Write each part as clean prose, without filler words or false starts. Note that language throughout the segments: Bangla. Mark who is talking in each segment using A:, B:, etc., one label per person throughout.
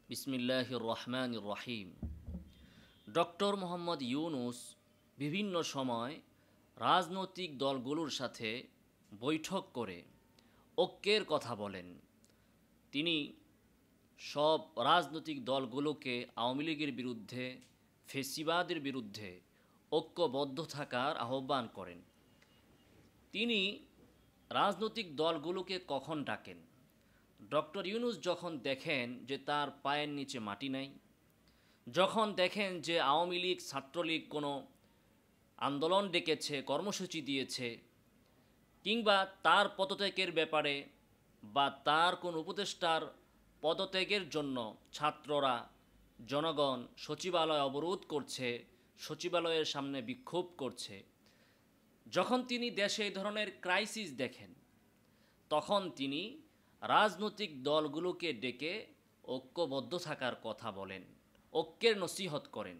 A: বিসমিল্লাহির রহমানির রহিম। ডক্টর মোহাম্মদ ইউনূস বিভিন্ন সময় রাজনৈতিক দলগুলোর সাথে বৈঠক করে ঐক্যের কথা বলেন। তিনি সব রাজনৈতিক দলগুলোকে আওয়ামী লীগের বিরুদ্ধে, ফেসিবাদের বিরুদ্ধে ঐক্যবদ্ধ থাকার আহ্বান করেন। তিনি রাজনৈতিক দলগুলোকে কখন ডাকেন? ডক্টর ইউনূস যখন দেখেন যে তার পায়ের নিচে মাটি নাই, যখন দেখেন যে আওয়ামী লীগ ছাত্রলীগ কোনো আন্দোলন ডেকেছে, কর্মসূচি দিয়েছে, কিংবা তার পদত্যাগের ব্যাপারে বা তার কোন উপদেষ্টার পদত্যাগের জন্য ছাত্ররা, জনগণ সচিবালয় অবরোধ করছে, সচিবালয়ের সামনে বিক্ষোভ করছে, যখন তিনি দেশে এই ধরনের ক্রাইসিস দেখেন, তখন তিনি রাজনৈতিক দলগুলোকে ডেকে ঐক্যবদ্ধ থাকার কথা বলেন, ঐক্যের নসিহত করেন।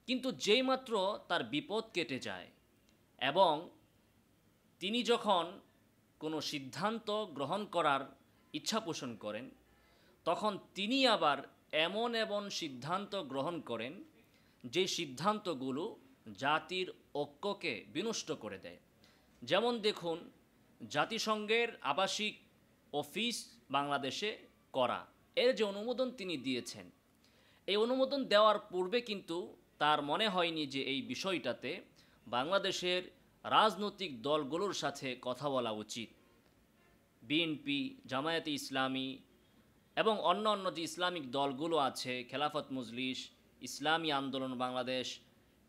A: কিন্তু যেইমাত্র তার বিপদ কেটে যায় এবং তিনি যখন কোনো সিদ্ধান্ত গ্রহণ করার ইচ্ছা পোষণ করেন, তখন তিনি আবার এমন এমন সিদ্ধান্ত গ্রহণ করেন যে সিদ্ধান্তগুলো জাতির ঐক্যকে বিনষ্ট করে দেয়। যেমন দেখুন, জাতিসংঘের আবাসিক অফিস বাংলাদেশে করা, এর যে অনুমোদন তিনি দিয়েছেন, এই অনুমোদন দেওয়ার পূর্বে কিন্তু তার মনে হয়নি যে এই বিষয়টাতে বাংলাদেশের রাজনৈতিক দলগুলোর সাথে কথা বলা উচিত। বিএনপি, জামায়াতে ইসলামী এবং অন্য অন্য যে ইসলামিক দলগুলো আছে, খেলাফত মজলিস, ইসলামী আন্দোলন বাংলাদেশ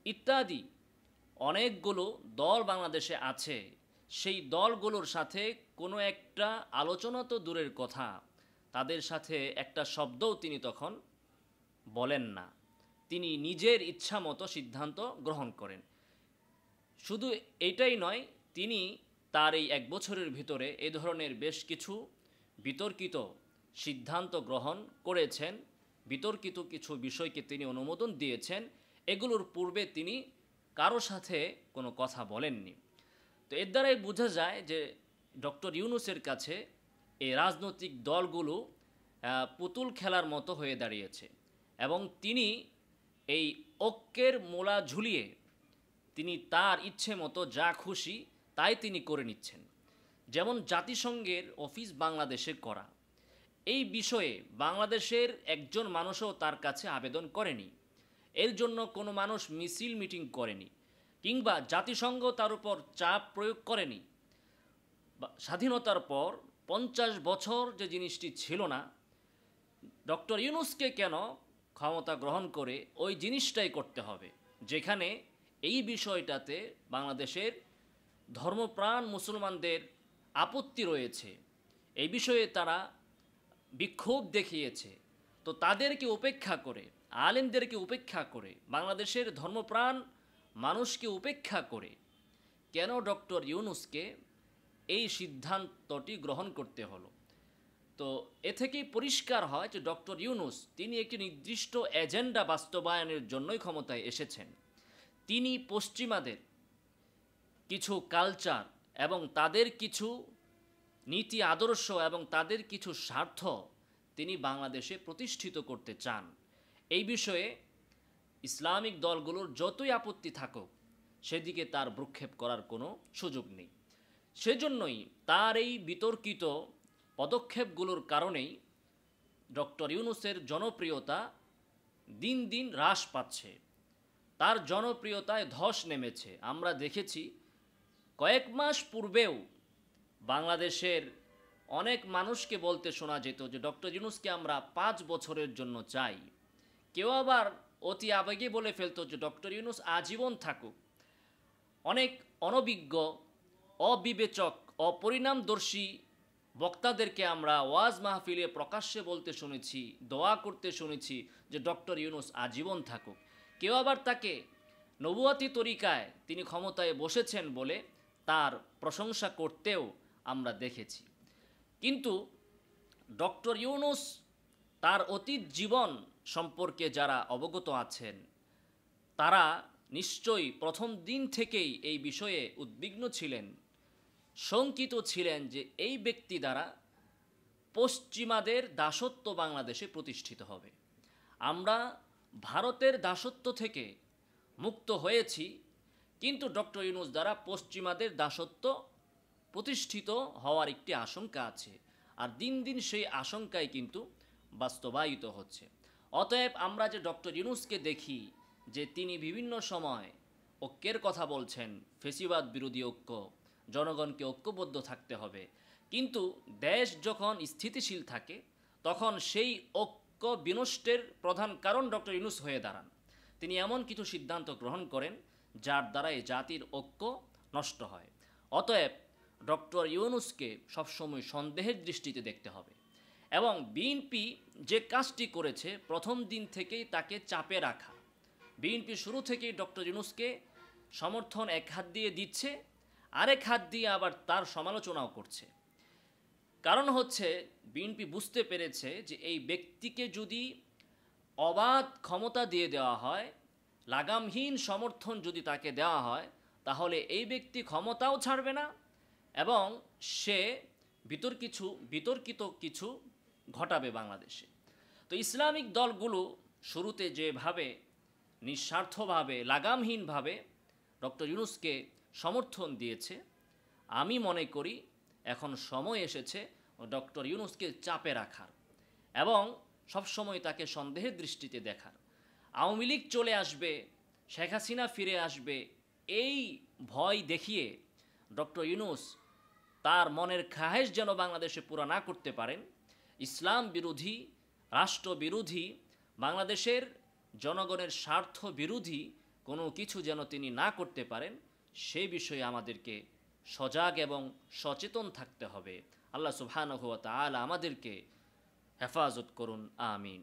A: ইত্যাদি অনেকগুলো দল বাংলাদেশে আছে। সেই দলগুলোর সাথে কোনো একটা আলোচনা তো দূরের কথা, তাদের সাথে একটা শব্দও তিনি তখন বলেন না। তিনি নিজের ইচ্ছা মতো সিদ্ধান্ত গ্রহণ করেন। শুধু এটাই নয়, তিনি তার এই এক বছরের ভিতরে এ ধরনের বেশ কিছু বিতর্কিত সিদ্ধান্ত গ্রহণ করেছেন, বিতর্কিত কিছু বিষয়কে তিনি অনুমোদন দিয়েছেন। এগুলোর পূর্বে তিনি কারো সাথে কোনো কথা বলেননি। তো এর দ্বারাই বোঝা যায় যে ডক্টর ইউনূসের কাছে এই রাজনৈতিক দলগুলো পুতুল খেলার মতো হয়ে দাঁড়িয়েছে এবং তিনি এই ঐক্যের মোলা ঝুলিয়ে তিনি তার ইচ্ছে মতো যা খুশি তাই তিনি করে নিচ্ছেন। যেমন জাতিসংঘের অফিস বাংলাদেশে করা, এই বিষয়ে বাংলাদেশের একজন মানুষও তার কাছে আবেদন করেনি, এর জন্য কোনো মানুষ মিছিল মিটিং করেনি, কিংবা জাতিসংঘ তার উপর চাপ প্রয়োগ করেনি। স্বাধীনতার পর 50 বছর যে জিনিসটি ছিল না, ডক্টর ইউনূসকে কেন ক্ষমতা গ্রহণ করে ওই জিনিসটাই করতে হবে, যেখানে এই বিষয়টাতে বাংলাদেশের ধর্মপ্রাণ মুসলমানদের আপত্তি রয়েছে, এই বিষয়ে তারা বিক্ষোভ দেখিয়েছে। তো তাদেরকে উপেক্ষা করে, আলেমদেরকে উপেক্ষা করে, বাংলাদেশের ধর্মপ্রাণ মানুষকে উপেক্ষা করে কেন ডক্টর ইউনূসকে এই সিদ্ধান্তটি গ্রহণ করতে হলো? তো এ থেকেই পরিষ্কার হয় যে ডক্টর ইউনূস তিনি একটি নির্দিষ্ট এজেন্ডা বাস্তবায়নের জন্যই ক্ষমতায় এসেছেন। তিনি পশ্চিমাদের কিছু কালচার এবং তাদের কিছু নীতি আদর্শ এবং তাদের কিছু স্বার্থ তিনি বাংলাদেশে প্রতিষ্ঠিত করতে চান। এই বিষয়ে ইসলামিক দলগুলোর যতই আপত্তি থাকুক, সেদিকে তার ভ্রুক্ষেপ করার কোনো সুযোগ নেই। সেজন্যই তার এই বিতর্কিত পদক্ষেপগুলোর কারণেই ডক্টর ইউনূসের জনপ্রিয়তা দিন দিন হ্রাস পাচ্ছে, তার জনপ্রিয়তায় ধস নেমেছে। আমরা দেখেছি কয়েক মাস পূর্বেও বাংলাদেশের অনেক মানুষকে বলতে শোনা যেত যে ডক্টর ইউনূসকে আমরা 5 বছরের জন্য চাই। কেউ আবার অতি আবেগে বলে ফেলতো যে ডক্টর ইউনূস আজীবন থাকুক। অনেক অনভিজ্ঞ, অবিবেচক, অপরিণামদর্শী বক্তাদেরকে আমরা ওয়াজ মাহফিলে প্রকাশ্যে বলতে শুনেছি, দোয়া করতে শুনেছি যে ডক্টর ইউনূস আজীবন থাকুক। কেউ আবার তাকে নবুয়াতি তরিকায় তিনি ক্ষমতায় বসেছেন বলে তার প্রশংসা করতেও আমরা দেখেছি। কিন্তু ডক্টর ইউনূস তার অতীত জীবন সম্পর্কে যারা অবগত আছেন, তারা নিশ্চয়ই প্রথম দিন থেকেই এই বিষয়ে উদ্বিগ্ন ছিলেন, শঙ্কিত ছিলেন যে এই ব্যক্তি দ্বারা পশ্চিমাদের দাসত্ব বাংলাদেশে প্রতিষ্ঠিত হবে। আমরা ভারতের দাসত্ব থেকে মুক্ত হয়েছি, কিন্তু ডক্টর ইউনূস দ্বারা পশ্চিমাদের দাসত্ব প্রতিষ্ঠিত হওয়ার একটি আশঙ্কা আছে, আর দিন দিন সেই আশঙ্কাই কিন্তু বাস্তবায়িত হচ্ছে। অতএব আমরা যে ডক্টর ইউনূসকে দেখি যে তিনি বিভিন্ন সময় ঐক্যের কথা বলছেন, ফেসিবাদ বিরোধী ঐক্য, জনগণকে ঐক্যবদ্ধ থাকতে হবে, কিন্তু দেশ যখন স্থিতিশীল থাকে তখন সেই ঐক্য বিনষ্টের প্রধান কারণ ডক্টর ইউনূস হয়ে দাঁড়ান। তিনি এমন কিছু সিদ্ধান্ত গ্রহণ করেন যার দ্বারা এই জাতির ঐক্য নষ্ট হয়। অতএব ডক্টর ইউনূসকে সবসময় সন্দেহের দৃষ্টিতে দেখতে হবে, এবং বিএনপি যে কাজটি করেছে প্রথম দিন থেকেই তাকে চাপে রাখা। বিএনপি শুরু থেকেই ডক্টর ইউনূসকে সমর্থন এক হাত দিয়ে দিচ্ছে, আরেক হাত দিয়ে আবার তার সমালোচনাও করছে। কারণ হচ্ছে বিএনপি বুঝতে পেরেছে যে এই ব্যক্তিকে যদি অবাধ ক্ষমতা দিয়ে দেওয়া হয়, লাগামহীন সমর্থন যদি তাকে দেওয়া হয়, তাহলে এই ব্যক্তি ক্ষমতাও ছাড়বে না এবং সে বিতর্কিত কিছু ঘটাবে বাংলাদেশে। তো ইসলামিক দলগুলো শুরুতে যেভাবে নিঃস্বার্থভাবে লাগামহীনভাবে ডক্টর ইউনূসকে সমর্থন দিয়েছে, আমি মনে করি এখন সময় এসেছে ডক্টর ইউনূসকে চাপে রাখার এবং সবসময় তাকে সন্দেহের দৃষ্টিতে দেখার। আওয়ামী লীগ চলে আসবে, শেখ হাসিনা ফিরে আসবে, এই ভয় দেখিয়ে ডক্টর ইউনূস তার মনের খাহেশ যেন বাংলাদেশে পুরা না করতে পারেন, ইসলাম বিরোধী, রাষ্ট্রবিরোধী, বাংলাদেশের জনগণের স্বার্থ বিরোধী কোনো কিছু যেন তিনি না করতে পারেন, সেই বিষয়ে আমাদেরকে সজাগ এবং সচেতন থাকতে হবে। আল্লাহ সুবহানাহু ওয়া তাআলা আমাদেরকে হেফাজত করুন, আমিন।